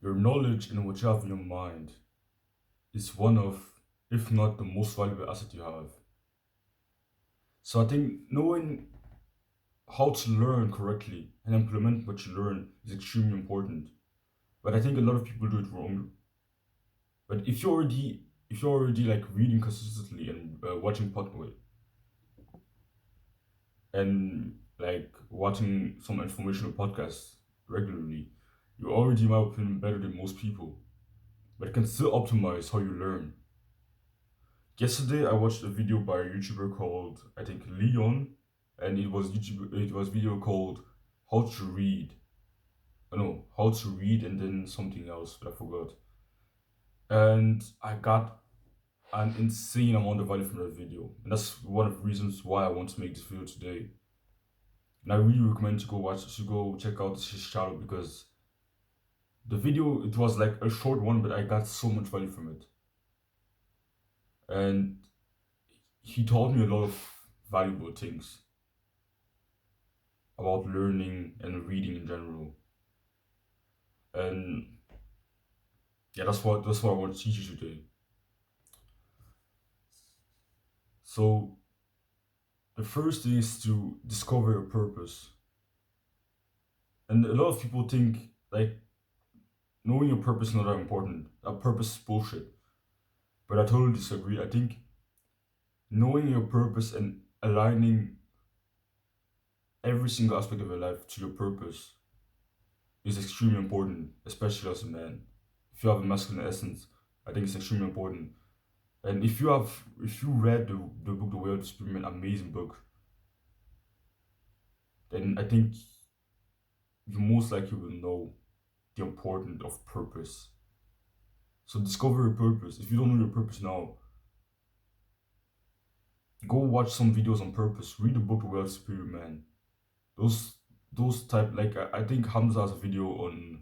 Your knowledge and what you have in your mind is one of, if not the most valuable asset you have. So I think knowing how to learn correctly and implement what you learn is extremely important. But I think a lot of people do it wrong. But if you're already like reading consistently and watching podcast and like watching some informational podcasts regularly, you're already, in my opinion, better than most people. But you can still optimize how you learn. Yesterday, I watched a video by a YouTuber called I think Leon, and it was video called How to Read. No, How to Read and then something else, but I forgot. And I got an insane amount of value from that video, and that's one of the reasons why I want to make this video today. And I really recommend to go check out his channel because the video, it was like a short one, but I got so much value from it, and he taught me a lot of valuable things about learning and reading in general. And yeah, that's what I want to teach you today. So the first thing is to discover your purpose. And a lot of people think like knowing your purpose is not that important. That purpose is bullshit. But I totally disagree. I think knowing your purpose and aligning every single aspect of your life to your purpose is extremely important, especially as a man. If you have a masculine essence, I think it's extremely important. And if you read the book The Way of the Superman, amazing book, then I think you most likely will know the importance of purpose. So discover your purpose. If you don't know your purpose now, go watch some videos on purpose. Read the book The Way of the Superior Man. Those those type, like I think Hamza has a video on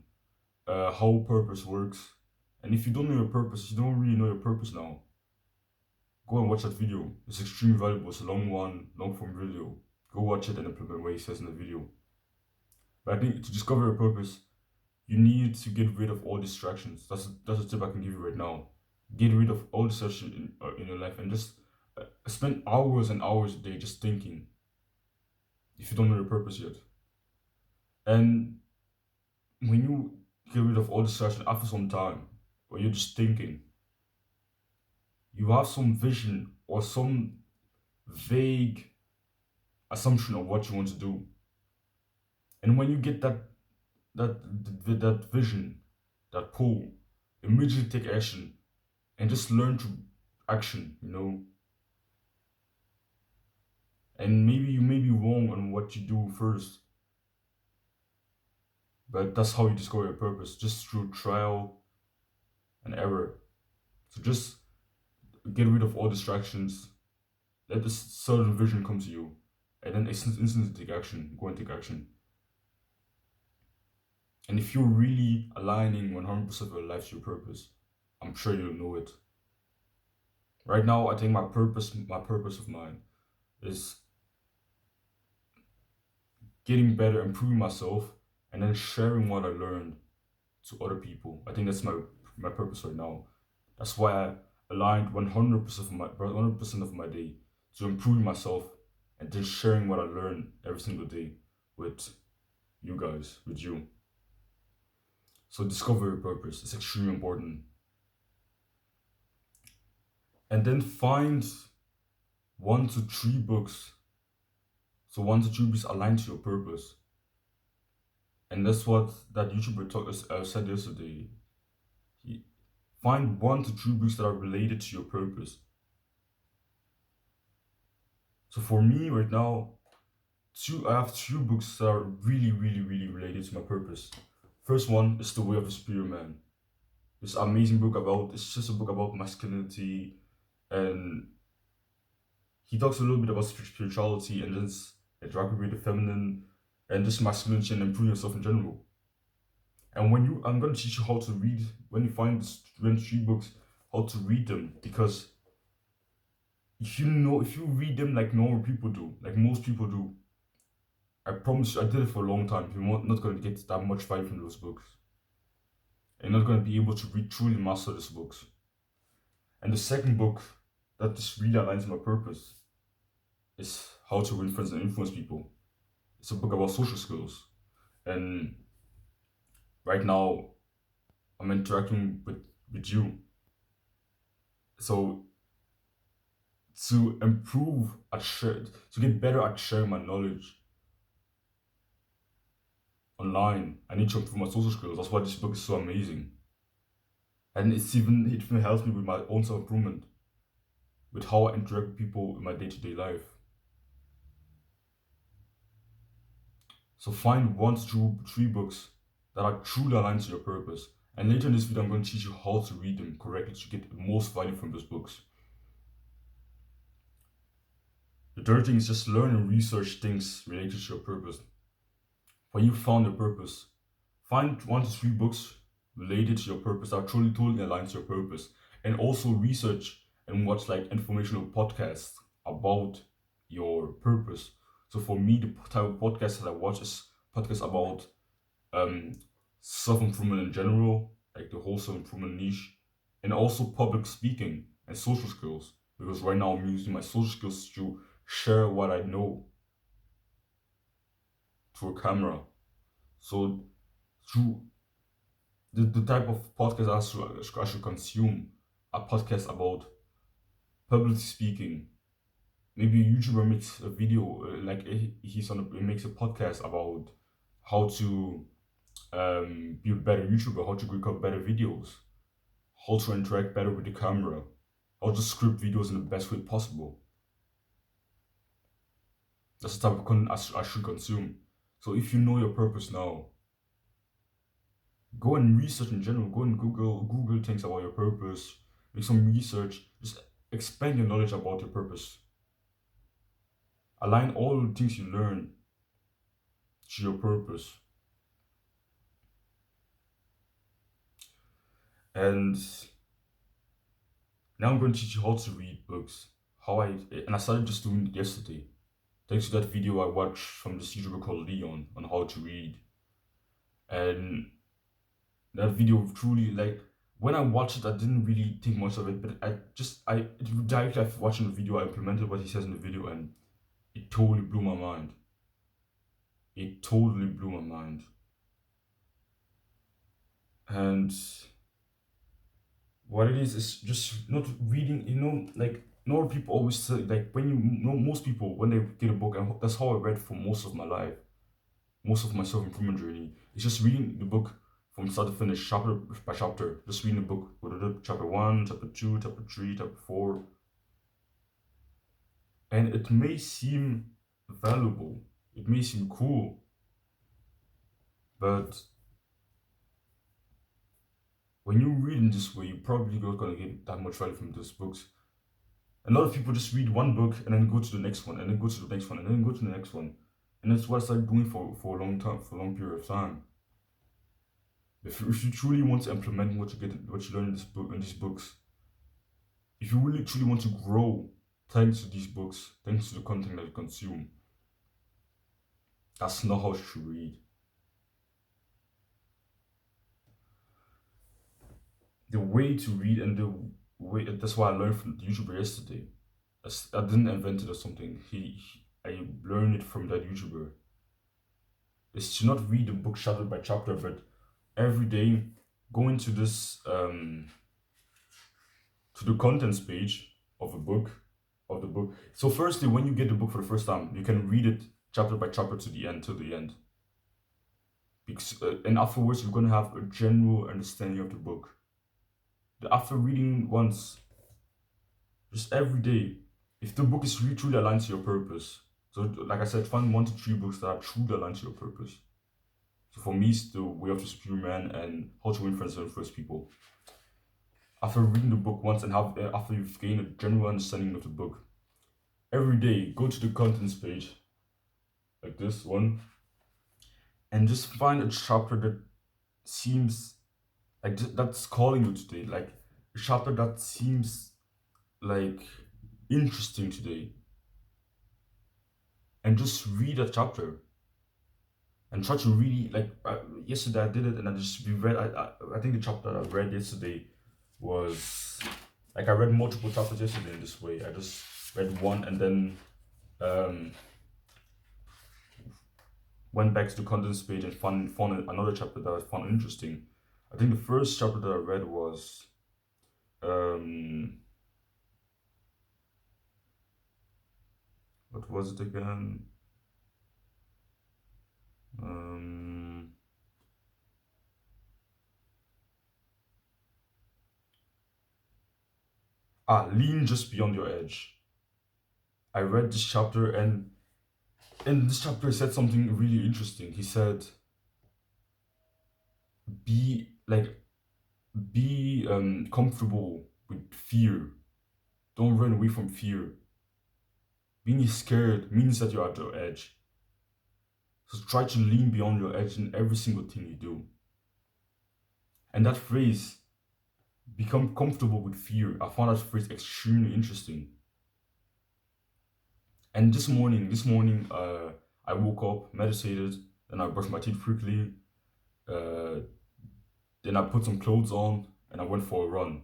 how purpose works. And if you don't know your purpose, you don't really know your purpose now. Go and watch that video. It's extremely valuable. It's a long one, long form video. Go watch it and implement what he says in the video. But I think to discover your purpose, you need to get rid of all distractions. That's a tip I can give you right now. Get rid of all distractions in your life and just spend hours and hours a day just thinking. If you don't know your purpose yet, and when you get rid of all distractions after some time, or you're just thinking, you have some vision or some vague assumption of what you want to do. And when you get that vision, that pull, immediately take action and just learn to action. And maybe you may be wrong on what you do first, but that's how you discover your purpose, just through trial and error. So just get rid of all distractions, let this certain vision come to you, and then instantly take action. Go and take action. And if you're really aligning 100% of your life to your purpose, I'm sure you'll know it. Right now, I think my purpose of mine is getting better, improving myself, and then sharing what I learned to other people. I think that's my purpose right now. That's why I aligned 100% of my day to improving myself and then sharing what I learn every single day with you guys, with you. So discover your purpose. It's extremely important. And then find 1 to 3 books. So 1 to 3 books aligned to your purpose. And that's what that said yesterday. He, find 1 to 3 books that are related to your purpose. So for me right now, I have 2 books that are really, really, really related to my purpose. First one is The Way of the Superior Man. This amazing book it's just a book about masculinity, and he talks a little bit about spirituality and just interacting with the feminine and just masculinity and improving yourself in general. And I'm gonna teach you how to read when you find 3 books, how to read them, because if you read them like normal people do, like most people do, I promise you, I did it for a long time. You're not gonna get that much value from those books. and you're not going to be able to read truly master these books. And the second book that just really aligns with my purpose is How to Win Friends and Influence People. It's a book about social skills. And right now, I'm interacting with you. So to improve to get better at sharing my knowledge online, I need to improve my social skills. That's why this book is so amazing. And it even helps me with my own self improvement, with how I interact with people in my day to day life. So find 1 to 3 books that are truly aligned to your purpose. And later in this video, I'm going to teach you how to read them correctly to get the most value from those books. The third thing is just learn and research things related to your purpose. When you found your purpose, find 1 to 3 books related to your purpose that are truly totally aligned to your purpose. And also research and watch like informational podcasts about your purpose. So for me, the type of podcast that I watch is podcasts about um, self improvement in general, like the whole self improvement niche, and also public speaking and social skills. Because right now I'm using my social skills to share what I know through a camera. So through the type of podcast I should consume a podcast about public speaking. Maybe a YouTuber makes a video he makes a podcast about how to be a better YouTuber, how to record better videos, how to interact better with the camera, how to script videos in the best way possible. That's the type of content I should consume. So if you know your purpose now, go and research in general. Go and Google things about your purpose. Make some research. Just expand your knowledge about your purpose. Align all the things you learn to your purpose. And now I'm going to teach you how to read books. And I started just doing it yesterday. Thanks to that video I watched from this YouTuber called Leon on how to read. And that video truly, like, when I watched it, I didn't really think much of it, but directly after watching the video, I implemented what he says in the video, and it totally blew my mind. It totally blew my mind. And what it is just not reading, like, normal people always say, like, when most people, when they get a book, and that's how I read for most of my life, most of my self-improvement journey, it's just reading the book from start to finish, chapter by chapter, just reading the book, chapter 1, chapter 2, chapter 3, chapter 4. And it may seem valuable, it may seem cool, but when you read in this way, you're probably not going to get that much value from those books. A lot of people just read one book and then go to the next one, and then go to the next one, and then go to the next one. And that's what I started doing for a long time, for a long period of time. If you truly want to implement what you learn in these books, if you really truly want to grow thanks to these books, thanks to the content that you consume, that's not how you should read. The way to read, and that's why I learned from the YouTuber yesterday. I didn't invent it or something. I learned it from that YouTuber. Is to not read the book chapter by chapter, but every day go into this to the contents page of the book. So firstly, when you get the book for the first time, you can read it chapter by chapter to the end. Because, and afterwards, you're gonna have a general understanding of the book. After reading once, just every day, if the book is really truly aligned to your purpose. So, like I said, find 1 to 3 books that are truly aligned to your purpose. So for me, it's The Way of the Superior Man and How to Win Friends and Influence People. After reading the book once and after you've gained a general understanding of the book, every day go to the contents page, like this one, and just find a chapter that seems like that's calling you today, like a chapter that seems like interesting today, and just read a chapter. and try to really like. Yesterday I did it, and I just reread. I think the chapter that I read yesterday was like I read multiple chapters yesterday in this way. I just read one and then um went back to the contents page and found another chapter that I found interesting. I think the first chapter that I read was um what was it again? Um Lean Just Beyond Your Edge. I read this chapter, and in this chapter he said something really interesting. He said be like be comfortable with fear. Don't run away from fear. Being scared means that you're at your edge. So try to lean beyond your edge in every single thing you do. And that phrase, become comfortable with fear, I found that phrase extremely interesting. And this morning, I woke up, meditated, then I brushed my teeth quickly, uh, then I put some clothes on, and I went for a run.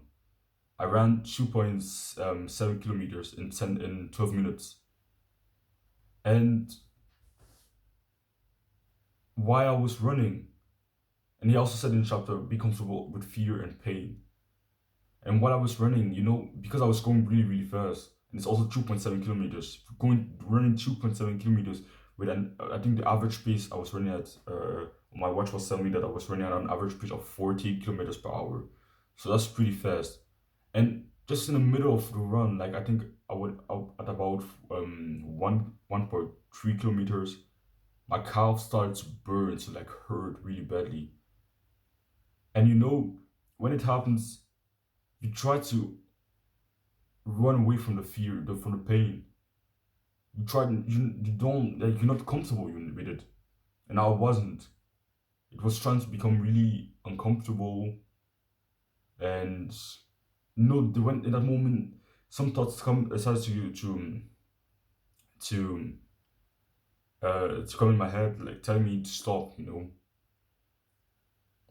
I ran 2.7 kilometers in 12 minutes. And while I was running, and he also said in the chapter, be comfortable with fear and pain. And while I was running, because I was going really, really fast, and it's also 2.7 kilometers, running 2.7 kilometers with I think the average pace I was running at, my watch was telling me that I was running at an average pace of 40 kilometers per hour. So that's pretty fast. And just in the middle of the run, like I think I went out at about 1.3 kilometers, my calf started to burn, so like hurt really badly. And when it happens, you try to run away from the fear, from the pain. You don't like you're not comfortable with it, and I wasn't. It was trying to become really uncomfortable, and when in that moment, some thoughts started to to come in my head, like telling me to stop,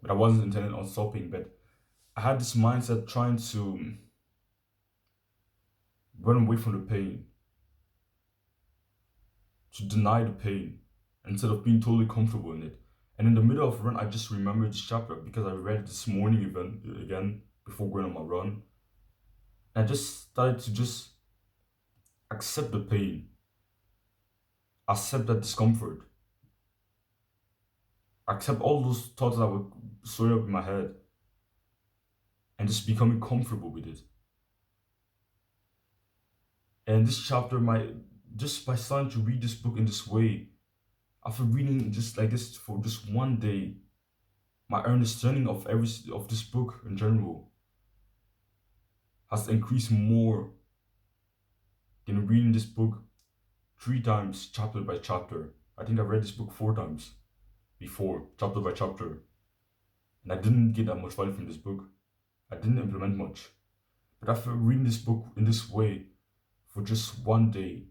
but I wasn't intending on stopping. But I had this mindset trying to run away from the pain, to deny the pain, instead of being totally comfortable in it. And in the middle of the run, I just remembered this chapter because I read it this morning even again before going on my run. And I just started to just accept the pain, accept that discomfort, accept all those thoughts that were swirling up in my head, and just becoming comfortable with it. And this chapter, just by starting to read this book in this way, after reading just like this for just one day, my understanding of this book in general has increased more than reading this book 3 times, chapter by chapter. I think I read this book 4 times before, chapter by chapter, and I didn't get that much value from this book. I didn't implement much. But after reading this book in this way for just one day,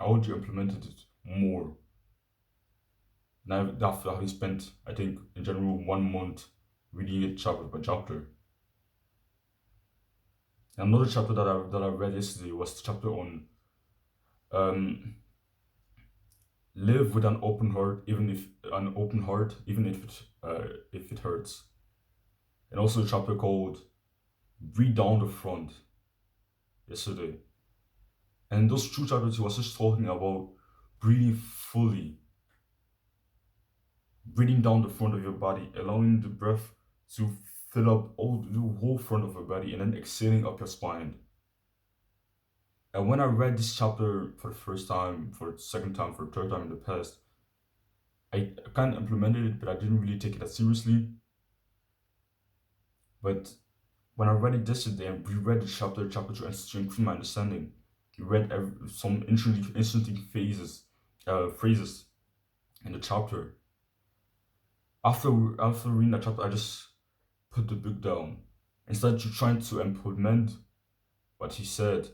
I already implemented it more. Now, after having spent, I think, in general, 1 month reading it chapter by chapter. Another chapter that I read yesterday was the chapter on um, live with an open heart, even if it hurts. And also a chapter called breathe down the front yesterday. And those 2 chapters he was just talking about breathing fully, breathing down the front of your body, allowing the breath to fill up all the whole front of your body, and then exhaling up your spine. And when I read this chapter for the first time, for the second time, for the third time in the past, I kind of implemented it, but I didn't really take it that seriously. But when I read it yesterday and reread the chapter to strengthen my understanding, read some interesting phrases in the chapter. After reading that chapter, I just put the book down and started trying to implement what he said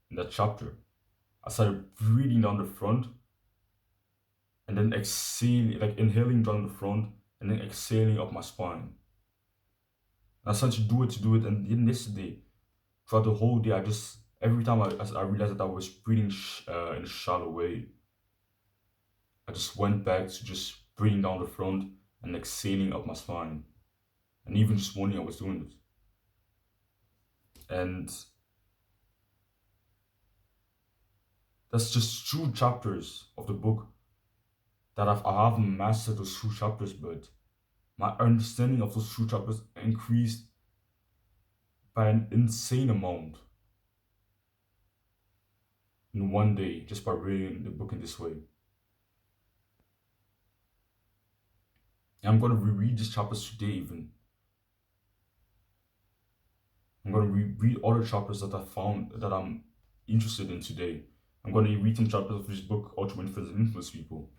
in that chapter. I started breathing down the front, and then exhaling, like inhaling down the front, and then exhaling up my spine. I started to do it, and then yesterday, throughout the whole day, I just every time as I realized that I was breathing in a shallow way, I just went back to just breathing down the front and exhaling up my spine. And even this morning, I was doing it, and that's just two chapters of the book that I haven't mastered those two chapters, but my understanding of those two chapters increased by an insane amount in one day just by reading the book in this way. And I'm gonna reread these chapters today even. I'm gonna reread other chapters that I found that I'm interested in today. I'm gonna read some chapters of this book, Ultra Influence and Influence People.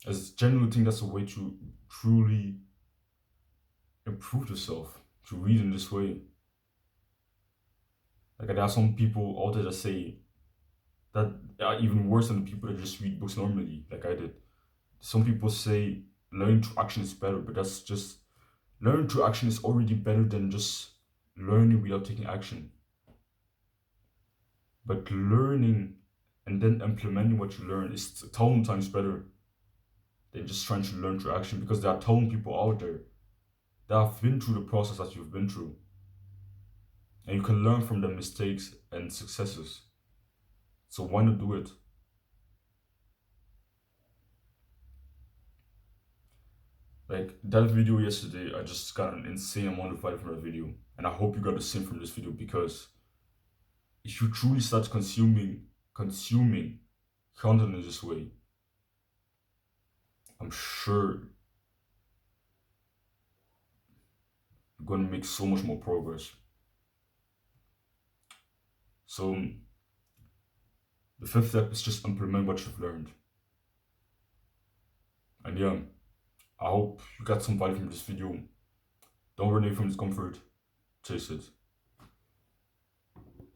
I genuinely think that's a way to truly improve yourself, to read in this way. Like there are some people out there that say that are even worse than the people that just read books normally, like I did. Some people say learning through action is better, but that's just learning through action is already better than just learning without taking action. But learning and then implementing what you learn is a thousand times better than just trying to learn through action because there are a thousand people out there that have been through the process that you've been through. And you can learn from their mistakes and successes. So why not do it? Like that video yesterday, I just got an insane amount of value from that video. And I hope you got the same from this video because if you truly start consuming content in this way, I'm sure you're gonna make so much more progress. So the fifth step is just implement what you've learned. And yeah, I hope you got some value from this video. Don't run away from discomfort. Chase it.